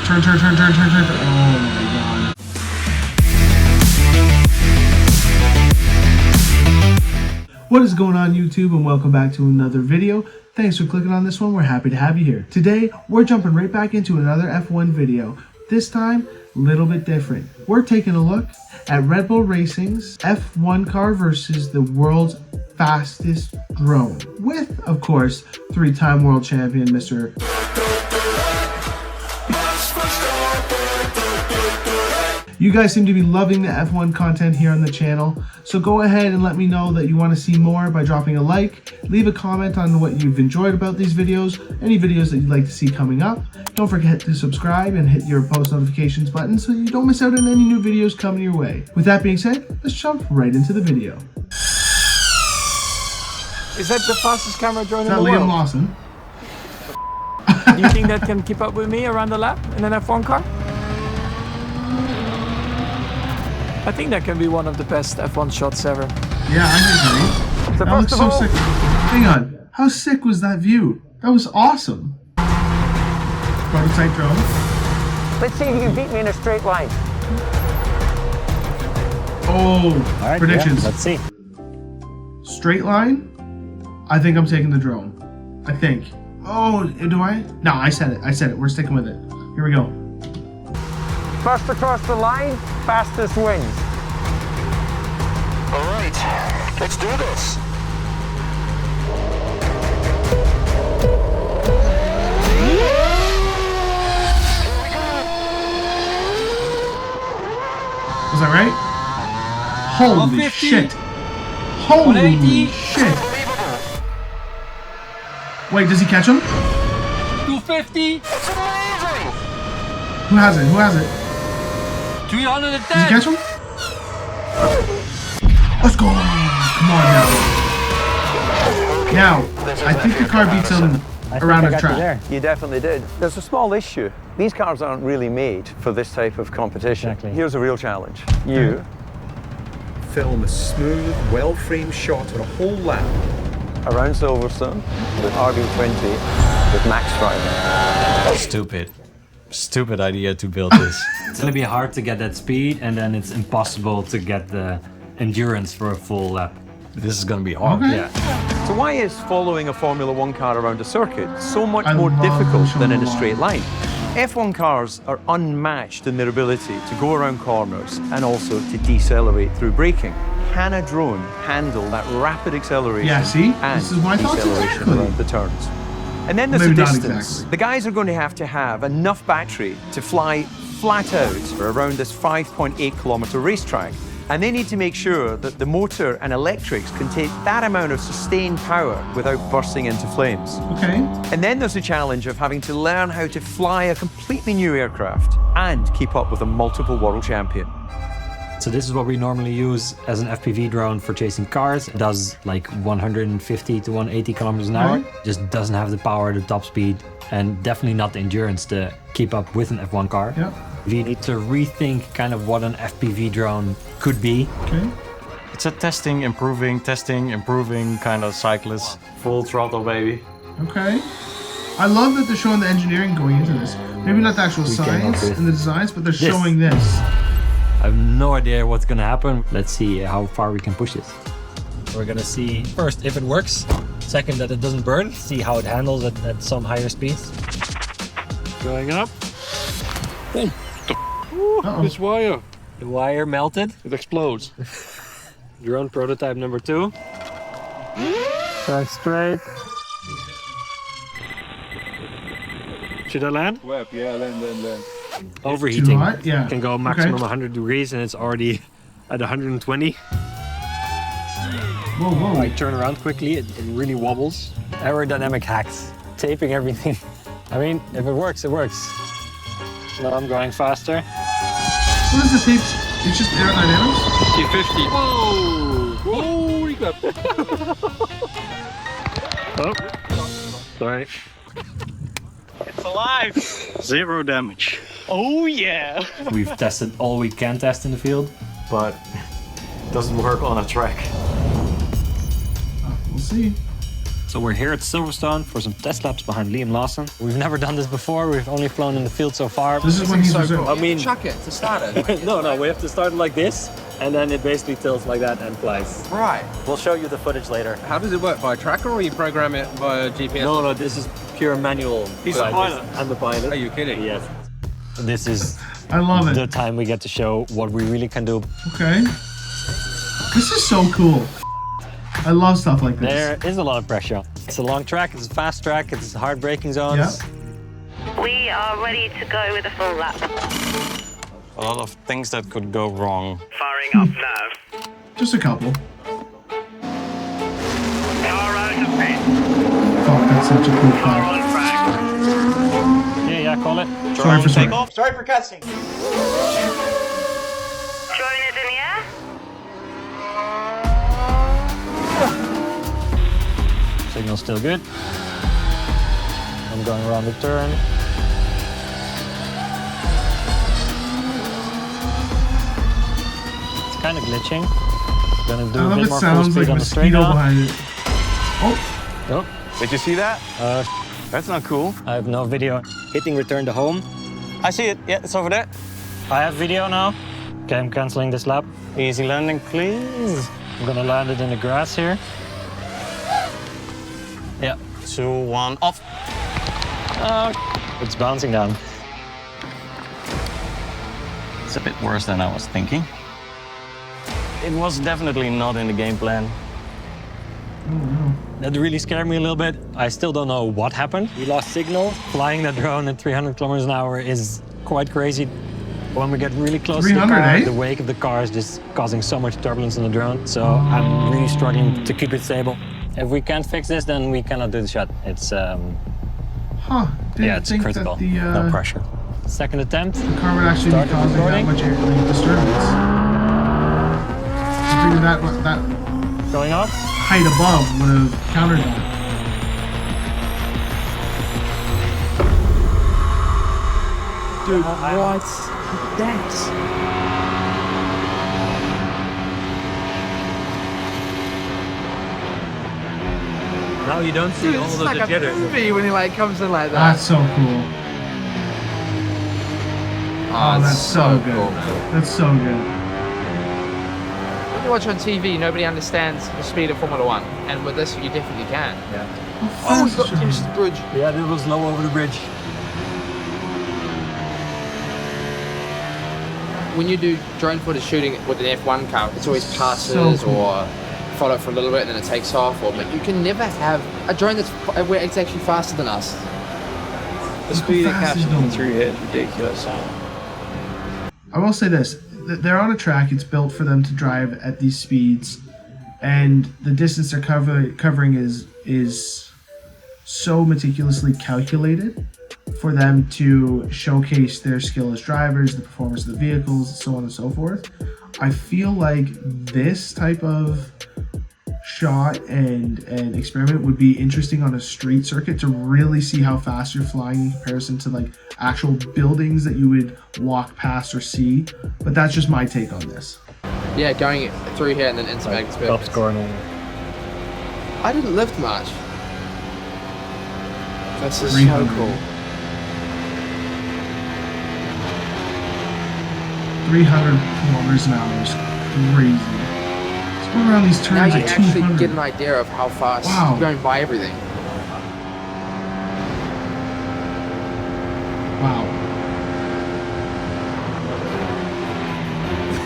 Turn. Oh my god. What is going on YouTube, and welcome back to another video. Thanks for clicking on this one. We're happy to have you here. Today, we're jumping right back into another F1 video. This time, a little bit different. We're taking a look at Red Bull Racing's F1 car versus the world's fastest drone. With, of course, three-time world champion, Mr. You guys seem to be loving the F1 content here on the channel, so go ahead and let me know that you want to see more by dropping a like, leave a comment on what you've enjoyed about these videos, any videos that you'd like to see coming up. Don't forget to subscribe and hit your post notifications button so you don't miss out on any new videos coming your way. With that being said, let's jump right into the video. Is that the fastest camera drone Is in that the Liam world? Lawson? Do you think that can keep up with me around the lap in an F1 car? I think that can be one of the best F1 shots ever. Yeah, I agree. So That looks first so of all, sick. Hang on. How sick was that view? That was awesome. Prototype drone. let's see if you can beat me in a straight line. Oh, Alright, predictions. yeah, let's see. Straight line? I think I'm taking the drone. I think. Oh, do I? No, I said it. We're sticking with it. Here we go. First across the line, fastest wins. All right, let's do this. Was that right? Holy 150. shit. Holy 180. shit. Wait, does he catch him? 250, It's amazing. Who has it? 310. Does he catch him? Let's go. Come on now. Now, I think the car beats him around the track. You definitely did. There's a small issue. These cars aren't really made for this type of competition. Exactly. Here's a real challenge. You film a smooth, well-framed shot on a whole lap. around Silverstone with RB20 with Max driving. Stupid idea to build this. It's gonna be hard to get that speed, and then it's impossible to get the endurance for a full lap. This is gonna be hard. Okay. Yeah. So why is following a Formula One car around a circuit so much I more love difficult than in a Formula straight One. line? F1 cars are unmatched in their ability to go around corners and also to decelerate through braking. Can a drone handle that rapid acceleration Yeah, see? and This is my thoughts deceleration exactly. around the turns? And then there's Maybe the not distance. exactly. The guys are going to have enough battery to fly flat out around this 5.8 kilometer racetrack. And they need to make sure that the motor and electrics can take that amount of sustained power without bursting into flames. Okay. And then there's the challenge of having to learn how to fly a completely new aircraft and keep up with a multiple world champion. So this is what we normally use as an FPV drone for chasing cars. It does like 150 to 180 kilometers an hour. Right. Just doesn't have the power, the top speed, and definitely not the endurance to keep up with an F1 car. Yeah. We need to rethink kind of what an FPV drone could be. Okay. It's a testing, improving kind of cyclist. Full throttle, baby. Okay. I love that they're showing the engineering going into this. Maybe not the actual We came up science with and the designs, but they're this. showing this. I have no idea what's gonna happen. Let's see how far we can push this. We're gonna see first if it works, second that it doesn't burn, see how it handles at some higher speeds. Going up. Uh-oh. This wire. The wire melted. It explodes. Drone prototype number 2. Back straight. Should I land? Web, yeah, land. Overheating. Too hot? Yeah. Can go maximum Okay. 100 degrees and it's already at 120. Whoa, whoa. I turn around quickly, it really wobbles. Aerodynamic hacks. Taping everything. I mean, if it works, it works. Now I'm going faster. What is the tape? It's just aerodynamics? T50. Whoa! Holy crap. Oh, sorry. It's alive! 0 damage. Oh yeah! We've tested all we can test in the field. But it doesn't work on a track. We'll see. So we're here at Silverstone for some test laps behind Liam Lawson. We've never done this before. We've only flown in the field so far. This is when he's reserved. I mean, chuck it to start it. no, we have to start it like this, and then it basically tilts like that and flies. Right. We'll show you the footage later. How does it work? By a tracker or you program it via GPS? No, this is pure manual. He's the pilot. I'm the pilot. Are you kidding? Yes. This is I love the it. time we get to show what we really can do. Okay. This is so cool. I love stuff like this. There is a lot of pressure. It's a long track, it's a fast track, it's hard braking zones. Yeah. We are ready to go with a full lap. A lot of things that could go wrong. Firing up now. Just a couple. Car out of pit. Fuck, that's such a cool Car car. on track. Yeah, call it. Sorry for saying. Sorry for cussing. Drone is in the air. Signal's still good. I'm going around the turn. It's kind of glitching. Gonna do I a love bit it more full sounds speed like on the straight mosquito now. behind it. Oh, Oh, Did you see that? That's not cool. I have no video. Hitting return to home. I see it. Yeah, it's over there. I have video now. Okay, I'm canceling this lap. Easy landing, please. I'm gonna land it in the grass here. Yeah. 2, 1, off. It's bouncing down. It's a bit worse than I was thinking. It was definitely not in the game plan. That really scared me a little bit. I still don't know what happened. We lost signal. Flying that drone at 300 kilometers an hour is quite crazy. When we get really close to the 300, car, eh? the wake of the car is just causing so much turbulence on the drone. So I'm really struggling to keep it stable. If we can't fix this, then we cannot do the shot. It's huh. Didn't yeah, it's think critical. that the, No pressure. Second attempt. the car would actually Start be causing that recording. much air disturbance. I figured that Going up. height above would have countered that. Dude, what's that? Now you don't see all It's of like the a jitters. movie when he like comes in like that. That's so cool. Oh, that's so good. That's so good. When you watch on TV, nobody understands the speed of Formula One, and with this, you definitely can. Oh, he got into the bridge. Yeah, that was low over the bridge. When you do drone footage shooting with an F1 car, it's always passes So cool. or follow it for a little bit and then it takes off. But you can never have a drone where it's actually faster than us. The speed it captures through here is ridiculous. I will say this. They're on a track. It's built for them to drive at these speeds. And the distance they're covering is so meticulously calculated for them to showcase their skill as drivers, the performance of the vehicles, so on and so forth. I feel like this type of shot and experiment would be interesting on a street circuit to really see how fast you're flying in comparison to like actual buildings that you would walk past or see. But that's just my take on this. Yeah, going through here and then into Max Top Verstappen. scoring. I didn't lift much. This is so 300. cool. 300 kilometers an hour is crazy. Let's go around these Now turns you at actually 200. get an idea of how fast Wow. you're going by everything. Wow.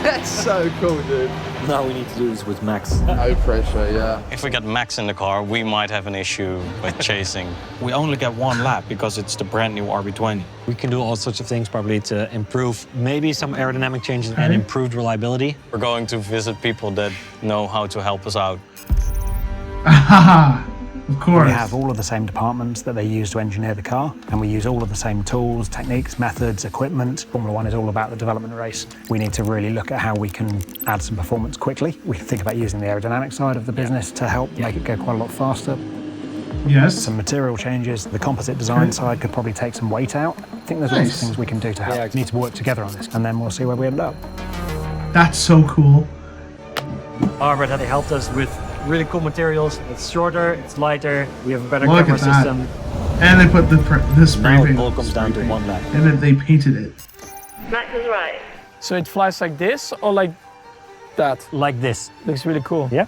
That's so cool, dude. Now we need to do this with Max. No pressure, yeah. If we get Max in the car, we might have an issue with chasing. We only get one lap because it's the brand new RB20. We can do all sorts of things probably to improve maybe some aerodynamic changes and Okay. improved reliability. We're going to visit people that know how to help us out. Of course. We have all of the same departments that they use to engineer the car, and we use all of the same tools, techniques, methods, equipment. Formula One is all about the development race. We need to really look at how we can add some performance quickly. We can think about using the aerodynamic side of the business to help make it go quite a lot faster. Yes. Some material changes. The composite design side could probably take some weight out. I think there's lots of Nice. things we can do to help. We need to work together on this, and then we'll see where we end up. That's so cool. Albert had helped us with really cool materials. It's shorter, it's lighter, we have a better Look camera at that. system. And they put the spray Now it paint. all comes down to one lap. And then they painted it. Max is right. So it flies like this or like that? Like this. Looks really cool. Yeah.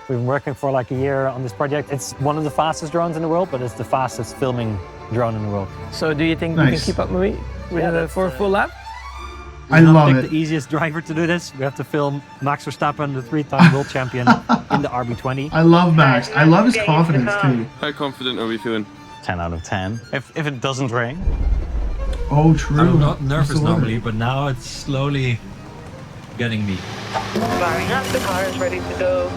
We've been working for like a year on this project. It's one of the fastest drones in the world, but it's the fastest filming drone in the world. So do you think you can Nice. keep up with me for a full lap? I We've not love picked it. the easiest driver to do this. We have to film Max Verstappen, the 3-time world champion, in the RB20. I love Max. I love his confidence too. How confident are we feeling? 10 out of 10. If it doesn't rain. Oh, true. I'm not nervous Absolutely. normally, but now it's slowly getting me. Firing up, the car is ready to go.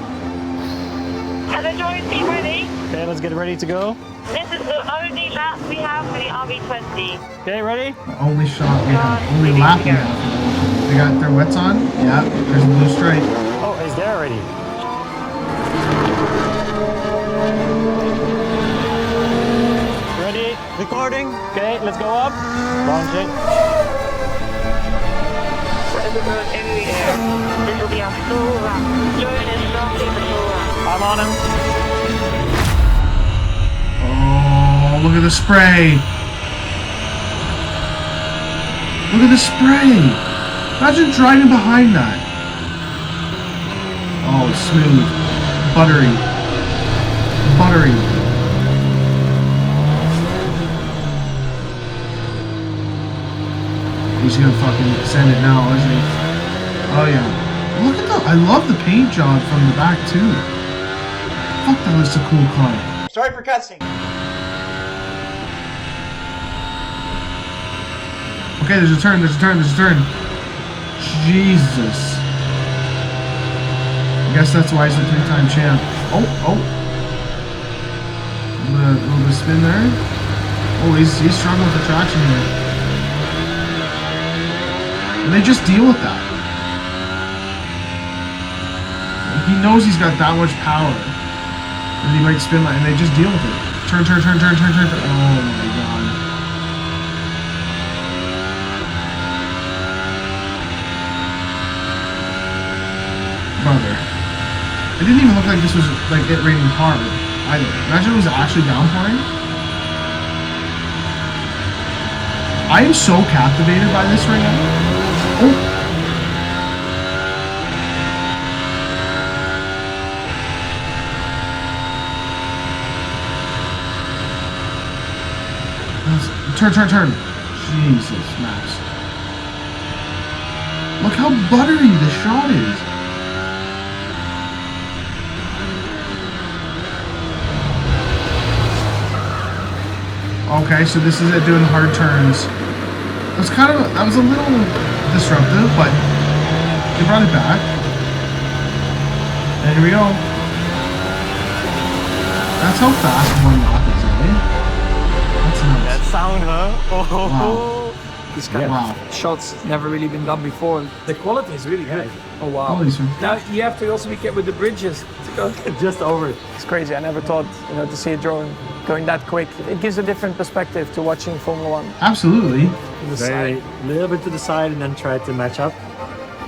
Are the drones be ready? Okay, let's get ready to go. This is the only lap we have for the RB20. Okay, ready? The only shot we have, only lap we have. They got their wets on. Yeah, there's a blue stripe. Oh, it's there already. Ready? Recording. Okay, let's go up. Launch it. Where's the drone in the air? This will be our full lap. Drone is starting the full lap. I'm on him. Oh, look at the spray. Look at the spray. Imagine driving behind that. Oh, it's smooth. Buttery. Buttery. He's gonna fucking send it now, isn't he? Oh yeah. Look at the, I love the paint job from the back too. Fuck, that looks a cool car. Sorry for cussing. Okay, there's a turn, there's a turn, there's a turn. Jesus. I guess that's why he's a 3-time champ. Oh, oh. A little bit of spin there. Oh, he's struggling with the traction here. And they just deal with that. Like, he knows he's got that much power. And he might spin like, and they just deal with it. Turn, turn, turn, turn, turn, turn, turn. Oh my god. Brother. It didn't even look like this was like it raining hard either. Imagine it was actually downpouring. I am so captivated by this right now. Oh. Turn, turn, turn. Jesus, Max. Look how buttery the shot is. Okay, so this is it doing hard turns. It was kind of, that was a little disruptive, but they brought it back. And here we go. That's how fast one lap is, eh? That's nuts. That sound, huh? Oh. Wow. This kind of shots never really been done before. The quality is really good. Oh wow. Holy shit. Now you have to also be careful with the bridges to go just over it. It's crazy. I never thought, to see a drone going that quick. It gives a different perspective to watching Formula One. Absolutely. Very little bit to the side and then try to match up.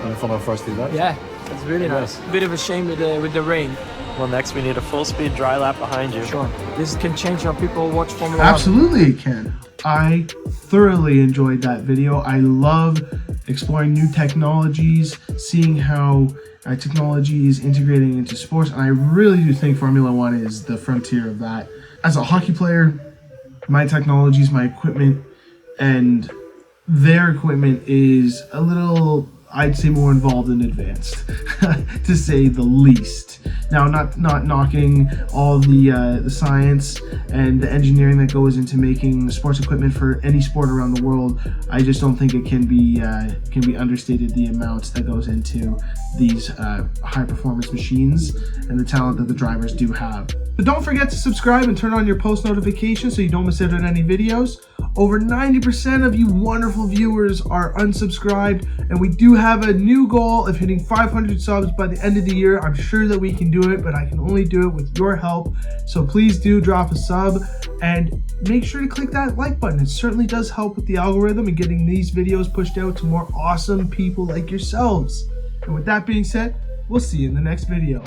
And follow first do that. Yeah, it's really nice. Bit of a shame with the rain. Well, next we need a full speed dry lap behind you. Sure. This can change how people watch Formula One. Absolutely it can. I thoroughly enjoyed that video. I love exploring new technologies, seeing how technology is integrating into sports, and I really do think Formula One is the frontier of that. As a hockey player, my technologies, my equipment, and their equipment is a little, I'd say, more involved and advanced, to say the least. Now, not knocking all the science and the engineering that goes into making sports equipment for any sport around the world. I just don't think it can be understated, the amounts that goes into these high performance machines and the talent that the drivers do have. But don't forget to subscribe and turn on your post notifications so you don't miss out on any videos. Over 90% of you wonderful viewers are unsubscribed, and we do have a new goal of hitting 500 subs by the end of the year. I'm sure that we can do it, but I can only do it with your help. So please do drop a sub and make sure to click that like button. It certainly does help with the algorithm and getting these videos pushed out to more awesome people like yourselves. And with that being said, we'll see you in the next video.